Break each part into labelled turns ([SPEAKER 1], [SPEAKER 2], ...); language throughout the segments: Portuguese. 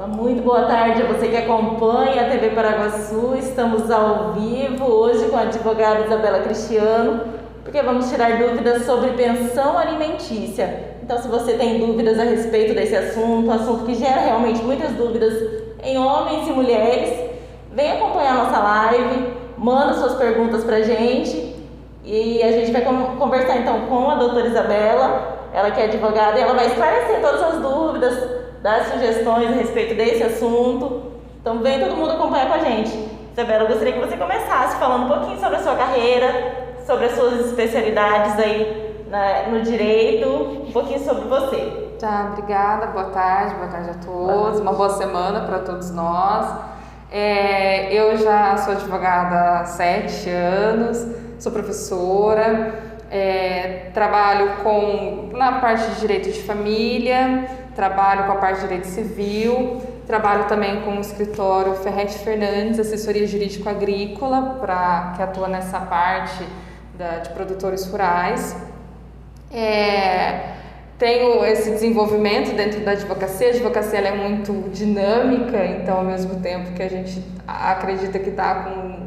[SPEAKER 1] Olá, muito boa tarde a você que acompanha a TV Paraguaçu. Estamos ao vivo hoje com a advogada Isabela Cristiano, porque vamos tirar dúvidas sobre pensão alimentícia. Então, se você tem dúvidas a respeito desse assunto, um assunto que gera realmente muitas dúvidas em homens e mulheres, vem acompanhar a nossa live, manda suas perguntas pra gente e a gente vai conversar então com a doutora Isabela, ela que é advogada, e ela vai esclarecer todas as dúvidas, dar sugestões a respeito desse assunto. Então vem todo mundo acompanhar com a gente. Isabela, eu gostaria que você começasse falando um pouquinho sobre a sua carreira, sobre as suas especialidades aí no direito, um pouquinho sobre você.
[SPEAKER 2] Tá, obrigada, boa tarde a todos, uma boa semana para todos nós. Eu já sou advogada há 7 anos, sou professora, trabalho na parte de direito de família, trabalho com a parte de direito civil, trabalho também com o escritório Ferretti Fernandes, assessoria jurídico-agrícola, que atua nessa parte de produtores rurais. Tenho esse desenvolvimento dentro da advocacia. A advocacia ela é muito dinâmica, então ao mesmo tempo que a gente acredita que está com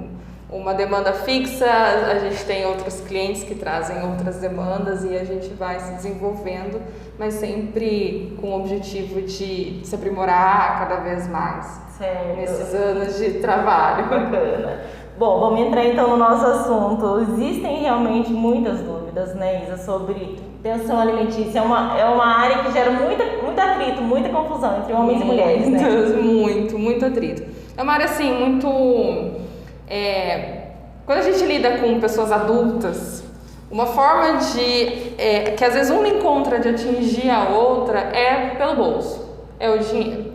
[SPEAKER 2] uma demanda fixa, a gente tem outros clientes que trazem outras demandas e a gente vai se desenvolvendo, mas sempre com o objetivo de se aprimorar cada vez mais.
[SPEAKER 1] Certo.
[SPEAKER 2] Nesses anos de trabalho.
[SPEAKER 1] Bacana. Bom, vamos entrar então no nosso assunto. Existem realmente muitas dúvidas, né, Isa, sobre pensão alimentícia. É uma área que gera muito atrito, muita confusão entre homens e mulheres, né?
[SPEAKER 2] Muito atrito. É uma área, assim, muito... Quando a gente lida com pessoas adultas, uma forma que às vezes uma encontra de atingir a outra é pelo bolso, é o dinheiro.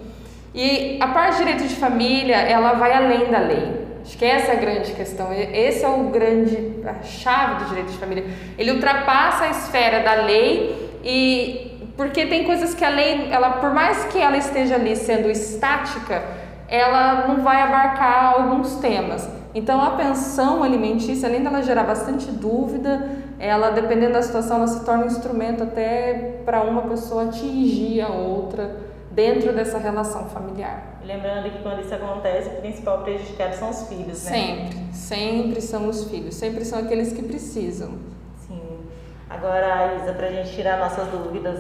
[SPEAKER 2] E a parte de direito de família, ela vai além da lei. Acho que essa é a grande questão, esse é a chave do direito de família. Ele ultrapassa a esfera da lei, porque tem coisas que a lei, por mais que ela esteja ali sendo estática, ela não vai abarcar alguns temas. Então a pensão alimentícia, além dela gerar bastante dúvida, ela, dependendo da situação, ela se torna um instrumento até para uma pessoa atingir a outra dentro dessa relação familiar.
[SPEAKER 1] Lembrando que quando isso acontece, o principal prejudicado são os filhos, né?
[SPEAKER 2] Sempre são os filhos, sempre são aqueles que precisam.
[SPEAKER 1] Sim. Agora, Isa, para a gente tirar nossas dúvidas,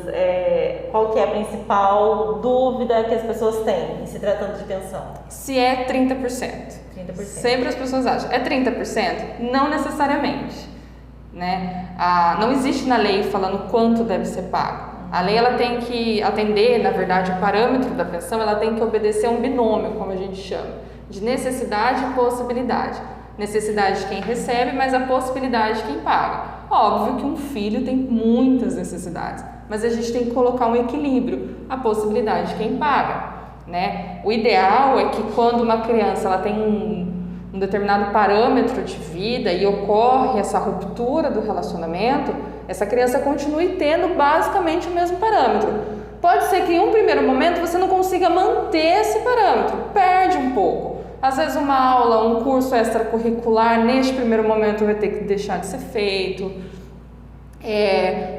[SPEAKER 1] qual que é a principal dúvida que as pessoas têm em se tratando de pensão?
[SPEAKER 2] Se é 30%.
[SPEAKER 1] 30%.
[SPEAKER 2] Sempre as pessoas acham. É 30%? Não necessariamente, né? Não existe na lei falando quanto deve ser pago. A lei ela tem que atender, na verdade, o parâmetro da pensão, ela tem que obedecer a um binômio, como a gente chama, de necessidade e possibilidade. Necessidade de quem recebe, mas a possibilidade de quem paga. Óbvio que um filho tem muitas necessidades, mas a gente tem que colocar um equilíbrio, a possibilidade de quem paga, né? O ideal é que quando uma criança ela tem um determinado parâmetro de vida e ocorre essa ruptura do relacionamento, essa criança continue tendo basicamente o mesmo parâmetro. Pode ser que em um primeiro momento você não consiga manter esse parâmetro, perde um pouco. Às vezes uma aula, um curso extracurricular, neste primeiro momento vai ter que deixar de ser feito.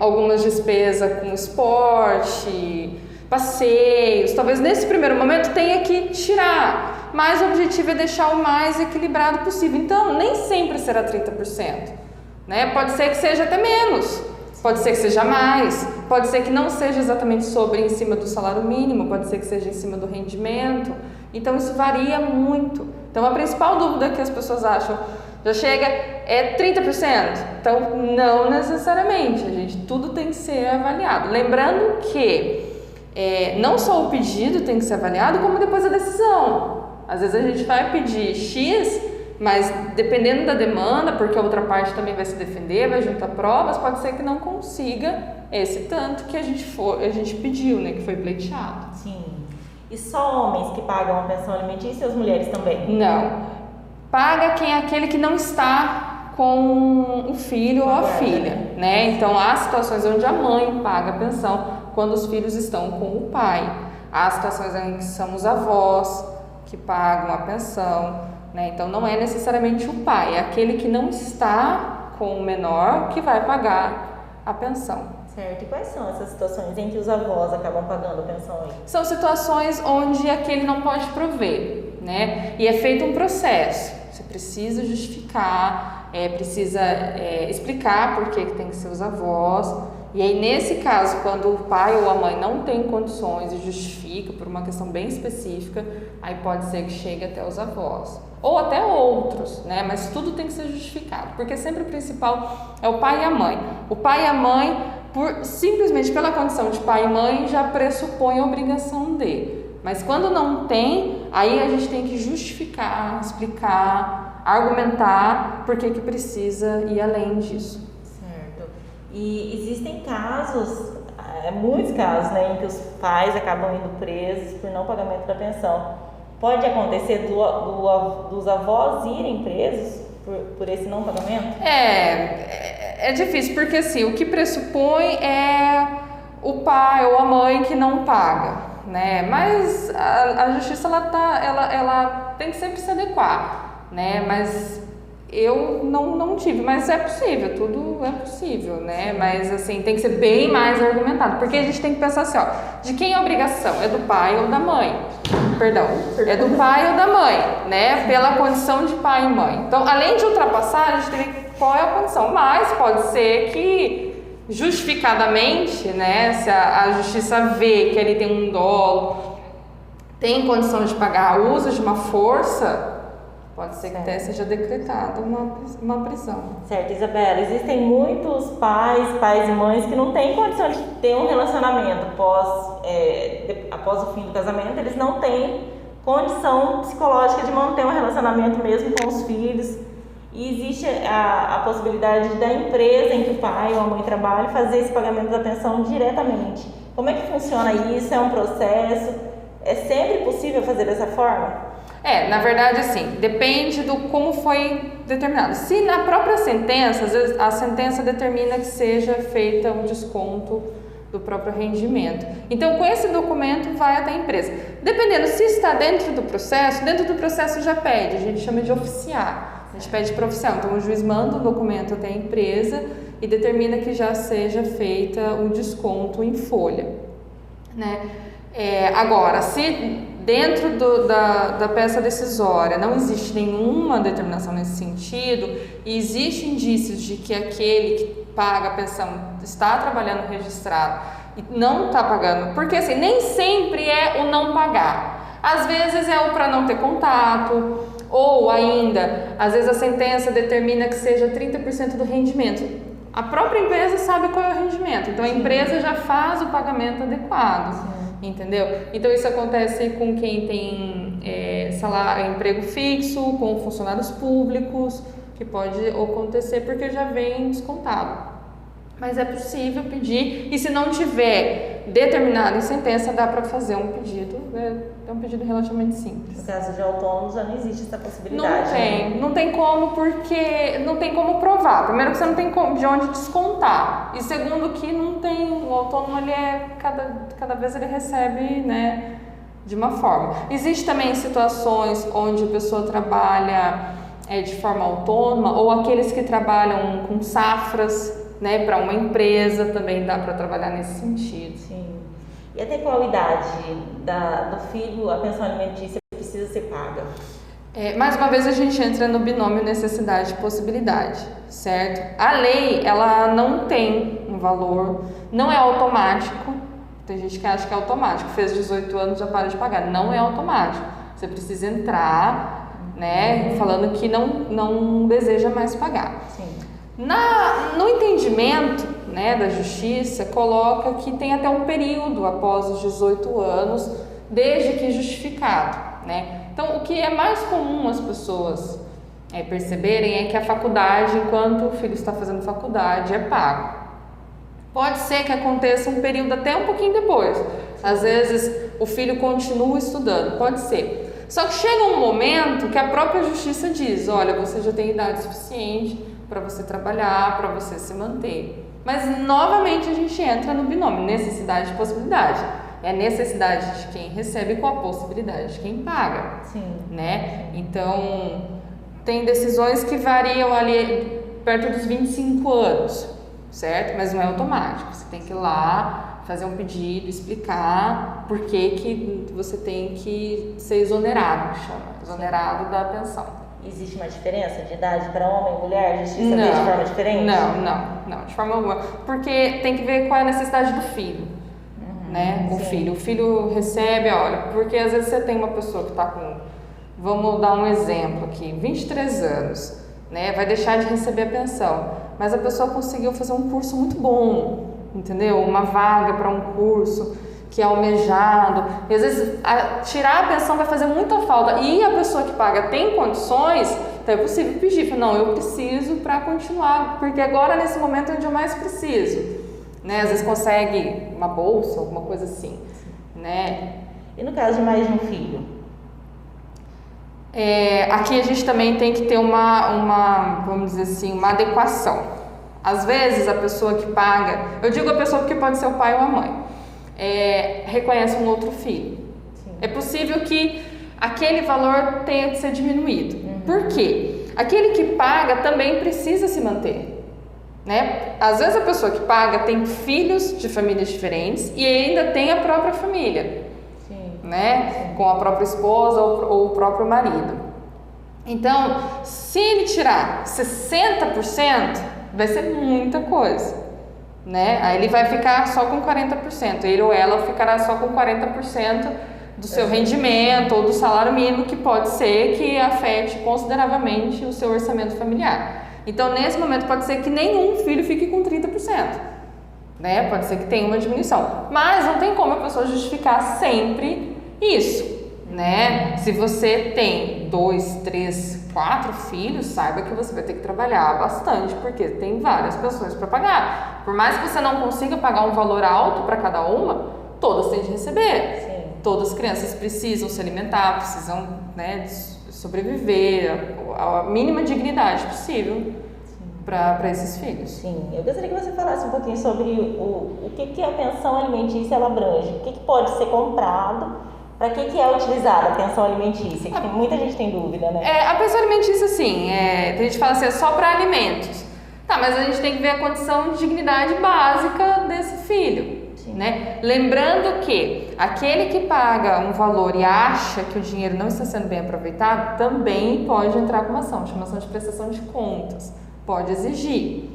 [SPEAKER 2] Algumas despesas com esporte, passeios, talvez nesse primeiro momento tenha que tirar, mas o objetivo é deixar o mais equilibrado possível. Então, nem sempre será 30%. Né? Pode ser que seja até menos, pode ser que seja mais, pode ser que não seja exatamente em cima do salário mínimo, pode ser que seja em cima do rendimento. Então isso varia muito. Então a principal dúvida que as pessoas acham, já chega, é 30%? Então não necessariamente, tudo tem que ser avaliado. Lembrando que não só o pedido tem que ser avaliado, como depois a decisão. Às vezes a gente vai pedir X, mas dependendo da demanda, porque a outra parte também vai se defender, vai juntar provas, pode ser que não consiga esse tanto que a gente pediu, né, que foi pleiteado.
[SPEAKER 1] Sim. E só homens que pagam a pensão alimentícia ou as mulheres também?
[SPEAKER 2] Não. Paga quem é aquele que não está com o filho ou a filha, né? Então há situações onde a mãe paga a pensão quando os filhos estão com o pai. Há situações em que são os avós que pagam a pensão. Então não é necessariamente o pai, é aquele que não está com o menor que vai pagar a pensão.
[SPEAKER 1] Certo. E quais são essas situações em que os avós acabam pagando a pensão aí?
[SPEAKER 2] São situações onde aquele não pode prover, né? E é feito um processo. Você precisa justificar, precisa explicar por que tem que ser os avós. E aí, nesse caso, quando o pai ou a mãe não tem condições e justifica por uma questão bem específica, aí pode ser que chegue até os avós. Ou até outros, né? Mas tudo tem que ser justificado, porque sempre o principal é o pai e a mãe. O pai e a mãe, simplesmente pela condição de pai e mãe, já pressupõe a obrigação de. Mas quando não tem, aí a gente tem que justificar, explicar, argumentar por que precisa ir além disso.
[SPEAKER 1] E existem casos, muitos casos, né, em que os pais acabam indo presos por não pagamento da pensão. Pode acontecer dos avós irem presos por esse não pagamento?
[SPEAKER 2] É difícil, porque assim, o que pressupõe é o pai ou a mãe que não paga, né? Mas a justiça ela tem que sempre se adequar, né? Mas eu não tive, mas é possível, tudo é possível, né? Mas assim, tem que ser bem mais argumentado, porque a gente tem que pensar assim, ó, de quem é a obrigação? É do pai ou da mãe? Perdão, é do pai ou da mãe, né? Pela condição de pai e mãe. Então, além de ultrapassar, a gente tem que ver qual é a condição, mas pode ser que justificadamente, né, se a justiça vê que ele tem um dolo, tem condição de pagar, uso de uma força, pode ser que até seja decretada uma prisão.
[SPEAKER 1] Certo, Isabela, existem muitos pais e mães que não têm condição de ter um relacionamento após o fim do casamento, eles não têm condição psicológica de manter um relacionamento mesmo com os filhos. E existe a possibilidade da empresa em que o pai ou a mãe trabalham fazer esse pagamento da pensão diretamente. Como é que funciona isso? É um processo? É sempre possível fazer dessa forma?
[SPEAKER 2] Na verdade, assim, depende do como foi determinado. Se na própria sentença, às vezes a sentença determina que seja feita um desconto do próprio rendimento. Então, com esse documento, vai até a empresa. Dependendo se está dentro do processo já pede, a gente chama de oficiar. A gente pede para oficial. Então, o juiz manda o documento até a empresa e determina que já seja feita o desconto em folha, né? Agora, se dentro da peça decisória não existe nenhuma determinação nesse sentido e existem indícios de que aquele que paga a pensão está trabalhando registrado e não está pagando, porque assim, nem sempre é o não pagar, às vezes é o para não ter contato, ou ainda, às vezes a sentença determina que seja 30% do rendimento. A própria empresa sabe qual é o rendimento, então a empresa já faz o pagamento adequado. Entendeu? Então isso acontece com quem tem salário, emprego fixo, com funcionários públicos, que pode acontecer porque já vem descontado. Mas é possível pedir, e se não tiver determinado em sentença, dá para fazer um pedido, é um pedido relativamente simples.
[SPEAKER 1] No caso de autônomos já não existe essa possibilidade.
[SPEAKER 2] Não tem como, porque não tem como provar. Primeiro que você não tem de onde descontar, e segundo que não tem, o autônomo ele cada vez ele recebe, né, de uma forma. Existe também situações onde a pessoa trabalha de forma autônoma, ou aqueles que trabalham com safras, né, para uma empresa também dá para trabalhar nesse sentido.
[SPEAKER 1] Sim. E até qual idade do filho a pensão alimentícia precisa ser paga?
[SPEAKER 2] Mais uma vez a gente entra no binômio necessidade e possibilidade, certo? A lei, ela não tem um valor, não é automático. Tem gente que acha que é automático, fez 18 anos já para de pagar. Não é automático. Você precisa entrar, né, falando que não deseja mais pagar.
[SPEAKER 1] Sim.
[SPEAKER 2] No entendimento, né, da justiça, coloca que tem até um período após os 18 anos, desde que justificado, né? Então, o que é mais comum as pessoas perceberem é que a faculdade, enquanto o filho está fazendo faculdade, é pago. Pode ser que aconteça um período até um pouquinho depois. Às vezes, o filho continua estudando, pode ser. Só que chega um momento que a própria justiça diz, olha, você já tem idade suficiente para você trabalhar, para você se manter. Mas, novamente, a gente entra no binômio necessidade e possibilidade. É a necessidade de quem recebe com a possibilidade de quem paga.
[SPEAKER 1] Sim.
[SPEAKER 2] Né? Então, tem decisões que variam ali perto dos 25 anos. certo? Mas não é automático. Você tem que ir lá, fazer um pedido, explicar por que você tem que ser exonerado, que chama, exonerado da pensão.
[SPEAKER 1] Existe uma diferença de idade para homem e mulher? A justiça vê de forma diferente?
[SPEAKER 2] Não, de forma alguma. Porque tem que ver qual é a necessidade do filho, né? O filho recebe, olha, porque às vezes você tem uma pessoa que está com, vamos dar um exemplo aqui, 23 anos, né? Vai deixar de receber a pensão, mas a pessoa conseguiu fazer um curso muito bom, entendeu? Uma vaga para um curso que é almejado, e às vezes tirar a pensão vai fazer muita falta, e a pessoa que paga tem condições, então é possível pedir, não, eu preciso para continuar, porque agora nesse momento é onde eu mais preciso, né? Às vezes consegue uma bolsa, alguma coisa assim, né?
[SPEAKER 1] E no caso de mais de um filho?
[SPEAKER 2] Aqui a gente também tem que ter uma, vamos dizer assim, uma adequação. Às vezes a pessoa que paga, eu digo a pessoa porque pode ser o pai ou a mãe, reconhece um outro filho. Sim. É possível que aquele valor tenha que ser diminuído. Por quê? Aquele que paga também precisa se manter, né? Às vezes a pessoa que paga tem filhos de famílias diferentes e ainda tem a própria família, né? Com a própria esposa ou o próprio marido. Então, se ele tirar 60%, vai ser muita coisa, né? Aí ele vai ficar só com 40%, ele ou ela ficará só com 40% do seu rendimento ou do salário mínimo, que pode ser que afete consideravelmente o seu orçamento familiar. Então, nesse momento, pode ser que nenhum filho fique com 30%, né? Pode ser que tenha uma diminuição, mas não tem como a pessoa justificar sempre isso, né? Se você tem 2, 3, 4 filhos, saiba que você vai ter que trabalhar bastante, porque tem várias pessoas para pagar. Por mais que você não consiga pagar um valor alto para cada uma, todas têm de receber. Sim. Todas as crianças precisam se alimentar, precisam, né, sobreviver, a mínima dignidade possível para esses filhos.
[SPEAKER 1] Sim, eu gostaria que você falasse um pouquinho sobre o que a pensão alimentícia ela abrange, o que pode ser comprado. Para que é utilizada a pensão alimentícia? Que muita gente tem dúvida, né?
[SPEAKER 2] A pensão alimentícia, sim, a gente fala assim, é só para alimentos. Tá, mas a gente tem que ver a condição de dignidade básica desse filho, né? Lembrando que aquele que paga um valor e acha que o dinheiro não está sendo bem aproveitado, também pode entrar com uma ação, chamação de prestação de contas. Pode exigir,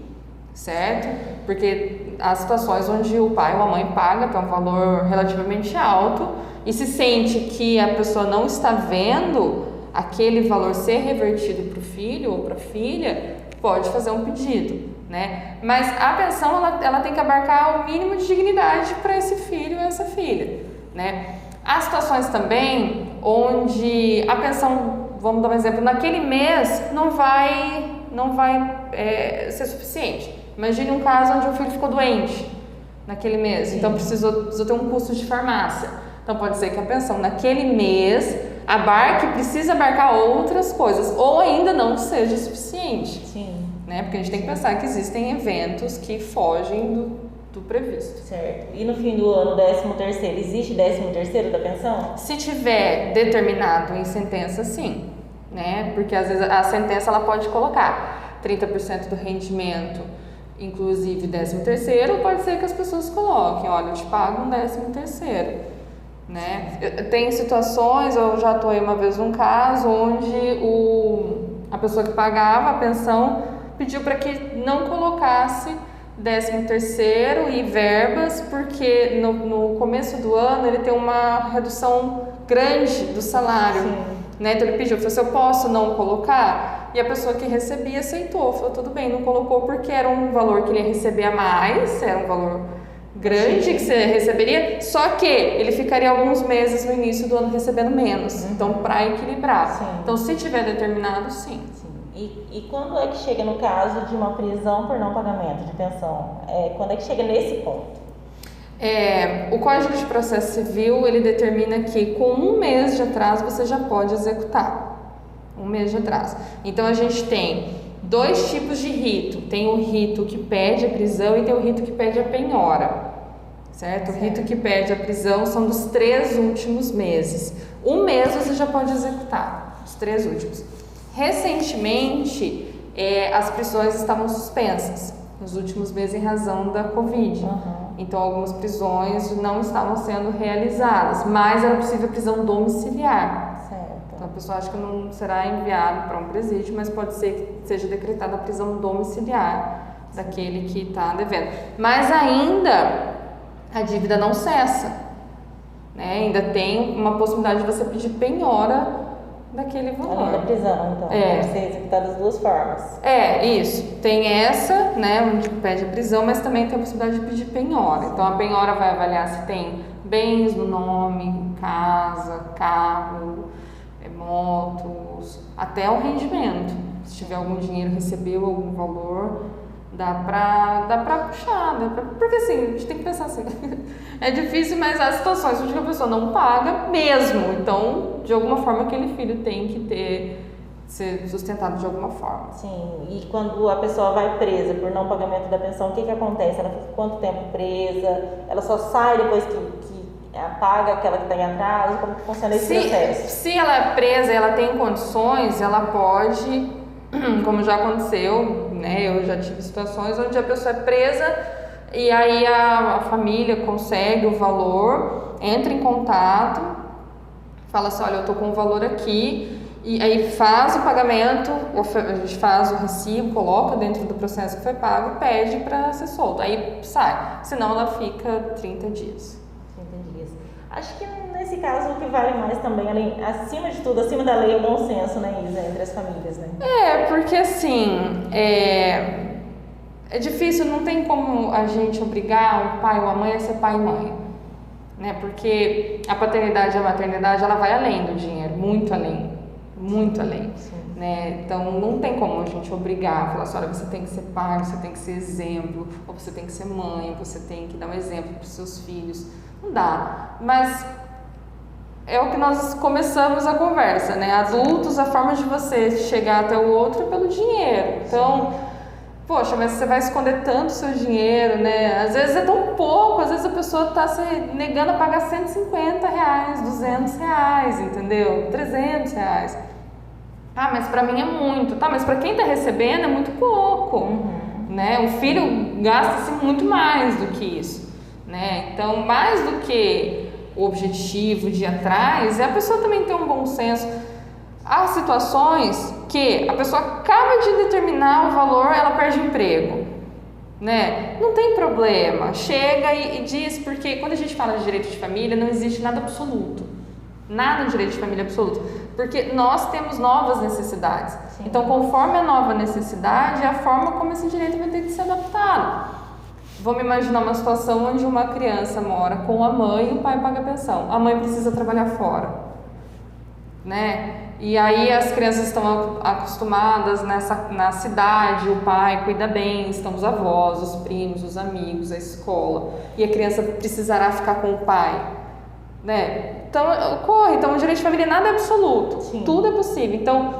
[SPEAKER 2] certo? Porque há situações onde o pai ou a mãe paga, que é um valor relativamente alto, e se sente que a pessoa não está vendo aquele valor ser revertido para o filho ou para a filha, pode fazer um pedido, né? Mas a pensão ela tem que abarcar o mínimo de dignidade para esse filho ou essa filha, né? Há situações também onde a pensão, vamos dar um exemplo, naquele mês não vai ser suficiente. Imagine um caso onde um filho ficou doente naquele mês, então precisou ter um custo de farmácia. Então pode ser que a pensão naquele mês precisa abarcar outras coisas, ou ainda não seja suficiente. Sim. Né? Porque a gente tem que pensar que existem eventos que fogem do previsto.
[SPEAKER 1] Certo. E no fim do ano, 13º, existe 13º da pensão?
[SPEAKER 2] Se tiver determinado em sentença, sim. Né? Porque às vezes a sentença ela pode colocar 30% do rendimento, inclusive 13º, pode ser que as pessoas coloquem, olha, eu te pago um 13º. Né? Tem situações, eu já atuei uma vez num caso onde a pessoa que pagava a pensão pediu para que não colocasse 13º e verbas, porque no começo do ano ele tem uma redução grande do salário, né? Então ele pediu, falou assim, eu posso não colocar? E a pessoa que recebia aceitou, falou, tudo bem, não colocou porque era um valor que ele ia receber a mais, era um valor grande que você receberia, só que ele ficaria alguns meses no início do ano recebendo menos, então para equilibrar. Então se tiver determinado, sim.
[SPEAKER 1] E quando é que chega no caso de uma prisão por não pagamento de pensão? Quando é que chega nesse ponto?
[SPEAKER 2] O Código de Processo Civil, ele determina que com 1 mês de atraso você já pode executar. 1 mês de atraso. Então a gente tem 2 tipos de rito. Tem o rito que pede a prisão e tem o rito que pede a penhora. Certo? O rito que pede a prisão são dos 3 últimos meses. 1 mês você já pode executar, os 3 últimos. Recentemente, as prisões estavam suspensas. nos últimos meses em razão da Covid. Então, algumas prisões não estavam sendo realizadas, mas era possível prisão domiciliar.
[SPEAKER 1] Certo.
[SPEAKER 2] Então, a pessoa acha que não será enviado para um presídio, mas pode ser que seja decretada a prisão domiciliar daquele que está devendo. Mas ainda a dívida não cessa, né? Ainda tem uma possibilidade de você pedir penhora daquele valor.
[SPEAKER 1] Além da prisão, então. Deve ser executado das duas formas.
[SPEAKER 2] Isso. Tem essa, né, onde pede a prisão, mas também tem a possibilidade de pedir penhora. Então, a penhora vai avaliar se tem bens no nome, casa, carro, motos, até o rendimento. Se tiver algum dinheiro, recebeu algum valor, dá pra puxar, porque assim, a gente tem que pensar assim, é difícil, mas há situações onde a pessoa não paga mesmo, então, de alguma forma, aquele filho tem que ser sustentado de alguma forma.
[SPEAKER 1] Sim, e quando a pessoa vai presa por não pagamento da pensão, o que acontece? Ela fica quanto tempo presa? Ela só sai depois que paga aquela que está em atraso? Como que funciona esse processo?
[SPEAKER 2] Se ela é presa e ela tem condições, ela pode, como já aconteceu, né? Eu já tive situações onde a pessoa é presa e aí a família consegue o valor, entra em contato, fala assim, olha, eu estou com o valor aqui, e aí faz o pagamento, a gente faz o recibo, coloca dentro do processo que foi pago, pede para ser solto, aí sai, senão ela fica 30 dias.
[SPEAKER 1] 30 dias. Acho que nesse caso o que vale mais também, acima de tudo, acima da lei, é o bom senso, né, Isa, entre as famílias, né?
[SPEAKER 2] Porque assim, é difícil, não tem como a gente obrigar o pai ou a mãe a ser pai e mãe, né? Porque a paternidade e a maternidade, ela vai além do dinheiro, muito além, né? Então não tem como a gente obrigar, falar assim, olha, você tem que ser pai, você tem que ser exemplo, ou você tem que ser mãe, você tem que dar um exemplo para os seus filhos. Não dá, mas é o que nós começamos a conversa, né? Adultos, a forma de você chegar até o outro é pelo dinheiro. Então, poxa, mas você vai esconder tanto o seu dinheiro, né? Às vezes é tão pouco, às vezes a pessoa está se negando a pagar R$150, R$200, entendeu? R$300. Ah, mas para mim é muito. Tá, mas para quem está recebendo é muito pouco, né? O filho gasta-se muito mais do que isso, né? Então, mais do que o objetivo de ir atrás, é a pessoa também ter um bom senso. Há situações que a pessoa acaba de determinar o valor, ela perde o emprego, né? Não tem problema, chega e diz, porque quando a gente fala de direito de família, não existe nada absoluto, nada de direito de família absoluto, porque nós temos novas necessidades. Sim. Então, conforme a nova necessidade, é a forma como esse direito vai ter que ser adaptado. Vamos imaginar uma situação onde uma criança mora com a mãe e o pai paga a pensão. A mãe precisa trabalhar fora, né? E aí as crianças estão acostumadas na cidade, o pai cuida bem, estão os avós, os primos, os amigos, a escola. E a criança precisará ficar com o pai, né? Então, ocorre. Então, o direito de família nada é absoluto. Sim. Tudo é possível. Então,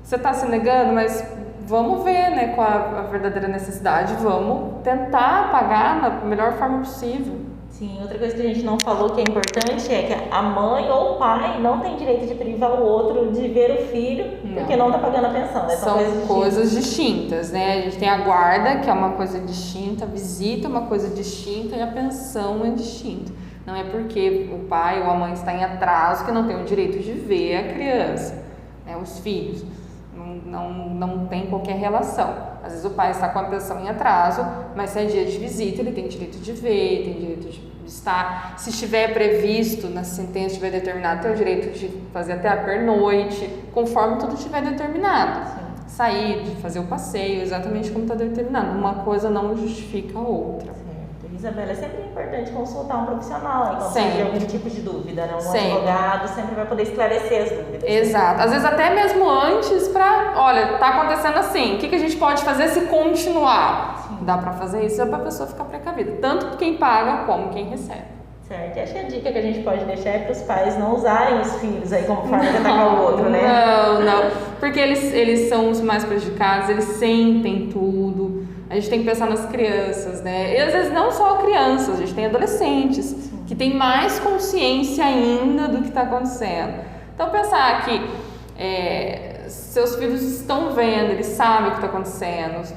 [SPEAKER 2] você está se negando, mas vamos ver, né, qual a verdadeira necessidade, vamos tentar pagar da melhor forma possível.
[SPEAKER 1] Sim, outra coisa que a gente não falou que é importante é que a mãe ou o pai não tem direito de privar o outro de ver o filho porque não está pagando a pensão, né?
[SPEAKER 2] São coisas distintas, né? A gente tem a guarda, que é uma coisa distinta, a visita é uma coisa distinta e a pensão é distinta. Não é porque o pai ou a mãe está em atraso que não tem o direito de ver a criança, né, os filhos. Não tem qualquer relação. Às vezes o pai está com a pensão em atraso, mas se é dia de visita, ele tem direito de ver, tem direito de estar. Se estiver previsto na sentença, estiver determinado, tem o direito de fazer até a pernoite, conforme tudo estiver determinado. Sim. Sair, de fazer o passeio, exatamente como está determinado. Uma coisa não justifica a outra.
[SPEAKER 1] Isabela, é sempre importante consultar um profissional quando tiver algum tipo de dúvida, né? Advogado sempre vai poder esclarecer as dúvidas.
[SPEAKER 2] Exato. Às vezes até mesmo antes olha, tá acontecendo assim, o que a gente pode fazer se continuar? Sim. Dá para fazer isso, é para a pessoa ficar precavida, tanto quem paga como quem recebe.
[SPEAKER 1] Certo, e acho que a dica que a gente pode deixar é para os pais não usarem os filhos aí como forma de atacar o outro, né?
[SPEAKER 2] Não, porque eles são os mais prejudicados, eles sentem tudo. A gente tem que pensar nas crianças, né? E às vezes não só crianças, a gente tem adolescentes. Sim. Que têm mais consciência ainda do que está acontecendo. Então pensar que seus filhos estão vendo, eles sabem o que está acontecendo.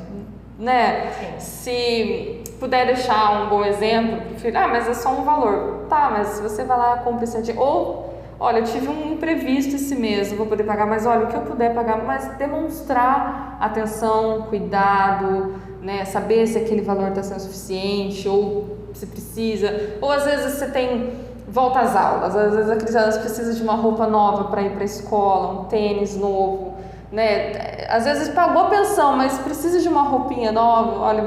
[SPEAKER 2] né?
[SPEAKER 1] Sim.
[SPEAKER 2] Se puder deixar um bom exemplo, filho, mas é só um valor. Tá, mas se você vai lá, compra esse artigo. Ou, olha, eu tive um imprevisto esse mês, não vou poder pagar, mas olha, o que eu puder pagar, mas demonstrar atenção, cuidado, né? Saber se aquele valor está sendo suficiente ou se precisa. Ou às vezes você tem volta às aulas, às vezes a criança precisa de uma roupa nova para ir para a escola, um tênis novo, né? Às vezes pagou a pensão, mas precisa de uma roupinha nova, olha,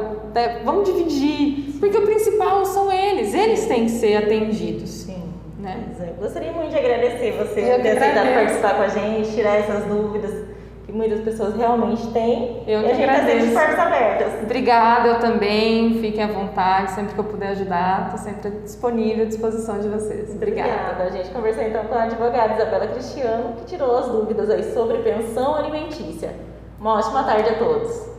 [SPEAKER 2] vamos dividir, porque o principal são eles têm que ser atendidos.
[SPEAKER 1] Sim.
[SPEAKER 2] Né?
[SPEAKER 1] Gostaria muito de agradecer você
[SPEAKER 2] Eu
[SPEAKER 1] por ter
[SPEAKER 2] que
[SPEAKER 1] aceitado
[SPEAKER 2] agradeço.
[SPEAKER 1] participar com a gente, tirar essas dúvidas que muitas pessoas realmente têm.
[SPEAKER 2] Eu
[SPEAKER 1] e
[SPEAKER 2] que
[SPEAKER 1] a gente está sempre de
[SPEAKER 2] agradeço.
[SPEAKER 1] portas abertas.
[SPEAKER 2] Obrigada, eu também, fiquem à vontade, sempre que eu puder ajudar, estou sempre disponível, à disposição de vocês.
[SPEAKER 1] Obrigada. A gente conversou então com a advogada Isabela Cristiano, que tirou as dúvidas aí sobre pensão alimentícia. Uma ótima tarde a todos.